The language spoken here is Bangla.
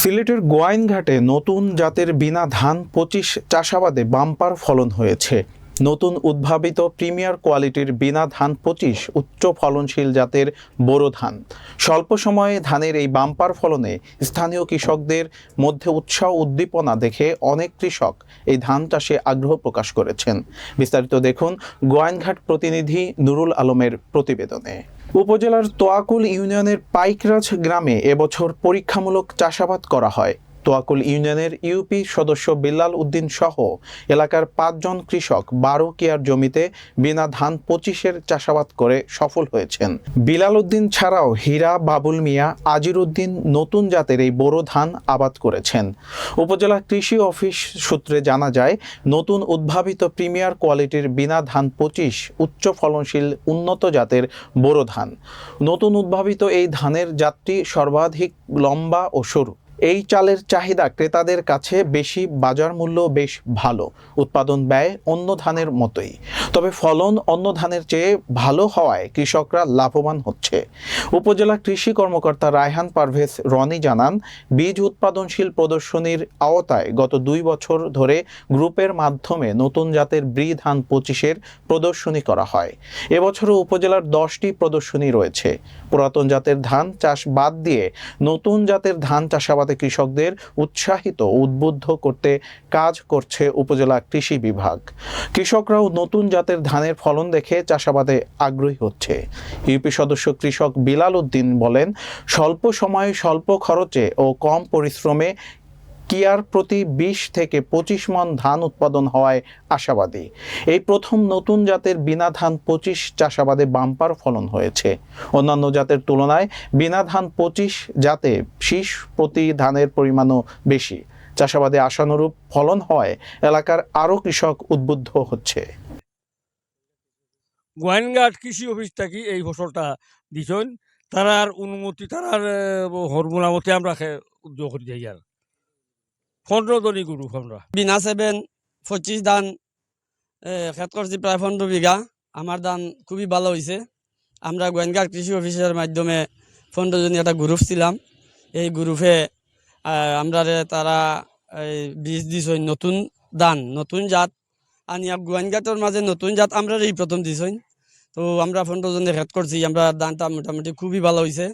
সিলেটের গোয়াইনঘাটে নতুন জাতের বিনা ধান ২৫ চাষাবাদে বাম্পার ফলন হয়েছে। নতুন উদ্ভাবিত প্রিমিয়ার কোয়ালিটির বিনা ধান ২৫ উচ্চ ফলনশীল জাতের বোরো ধান। স্বল্প সময়ে ধানের এই বাম্পার ফলনে স্থানীয় কৃষকদের মধ্যে উৎসাহ উদ্দীপনা দেখে অনেক কৃষক এই ধান চাষে আগ্রহ প্রকাশ করেছেন। বিস্তারিত দেখুন গোয়াইনঘাট প্রতিনিধি নুরুল আলমের প্রতিবেদনে। উপজেলার তোয়াকুল ইউনিয়নের পাইকরাজ গ্রামে এবছর পরীক্ষামূলক চাষাবাদ করা হয়। তোয়াকুল ইউনিয়নের ইউপি সদস্য বিল্লাল উদ্দিন সহ এলাকার ৫ জন কৃষক ১২ কিয়ার জমিতে বিনা ধান ২৫-এর চাষাবাদ করে সফল হয়েছেন। বিলাল উদ্দিন ছাড়াও হীরা, বাবুল মিয়া, আজির উদ্দিন নতুন জাতের এই বোরো ধান আবাদ করেছেন। উপজেলা কৃষি অফিস সূত্রে জানা যায়, নতুন উদ্ভাবিত প্রিমিয়ার কোয়ালিটির বিনা ধান ২৫ উচ্চ ফলনশীল উন্নত জাতের বোরো ধান। নতুন উদ্ভাবিত এই ধানের জাতটি সর্বাধিক লম্বা ও সরু। এই চালের চাহিদা ক্রেতাদের কাছে বেশি, বাজার মূল্য বেশ ভালো। উৎপাদন ব্যয় অন্য ধানের মতোই, তবে ফলন অন্য ধানের চেয়ে ভালো হওয়ায় কৃষকরা লাভবান হচ্ছে। উপজেলা কৃষি কর্মকর্তা রায়হান পারভেজ রনি জানান, বীজ উৎপাদনশীল প্রদর্শনীর আওতায় গত ২ বছর ধরে গ্রুপের মাধ্যমে নতুন জাতের ব্রি ধান ২৫-এর প্রদর্শনী করা হয়। এবছরও উপজেলার 10টি প্রদর্শনী রয়েছে। পুরাতন জাতের ধান চাষ বাদ দিয়ে নতুন জাতের ধান চাষাবাদে কৃষকদের উৎসাহিত ও উদ্বুদ্ধ করতে কাজ করছে উপজেলা কৃষি বিভাগ। কৃষকরাও নতুন জাতের ধানের ফলন দেখে চাষাবাদে আগ্রহী হচ্ছে। ইউপি সদস্য কৃষক বিলাল উদ্দিন বলেন, স্বল্প সময়ে স্বল্প খরচে ও কম পরিশ্রমে কিয়ার প্রতি ২০ থেকে ২৫ মণ ধান উৎপাদন হওয়ায় আশাবাদী। এই প্রথম নতুন জাতের বিনা ধান ২৫ চাষাবাদে বাম্পার ফলন হয়েছে। অন্যান্য জাতের তুলনায় বিনা ধান ২৫ জাতে শীষ প্রতি ধানের পরিমাণও বেশি। চাষাবাদে আশানুরূপ ফলন হওয়ায় এলাকার আরও কৃষক উদ্বুদ্ধ হচ্ছে। গোয়াইনঘাট কৃষি অফিস থেকে এই ফসলটা দিছেন, তারার অনুমতি, তারার হরমোনামতি আমরা উদ্যোগ করি যাই। আর ১৫ জনই গরু আমরা বিনা ২৫ ধান খেত করছি প্রায় ১৫ বিঘা। আমার ধান খুবই ভালো হয়েছে। আমরা গোয়েনঘাট কৃষি অফিসের মাধ্যমে ১৫ জনই একটা গ্রুপ ছিলাম। এই গ্রুপে আমরা তারা বীজ দিছই নতুন ধান, নতুন জাত আনিয়া গোয়েনঘাটের মাঝে নতুন জাত আমরা এই প্রথম দিছই। তো আমরা ১৫ জনে খেত করছি, আমরা ধানটা মোটামুটি খুবই ভালো হয়েছে।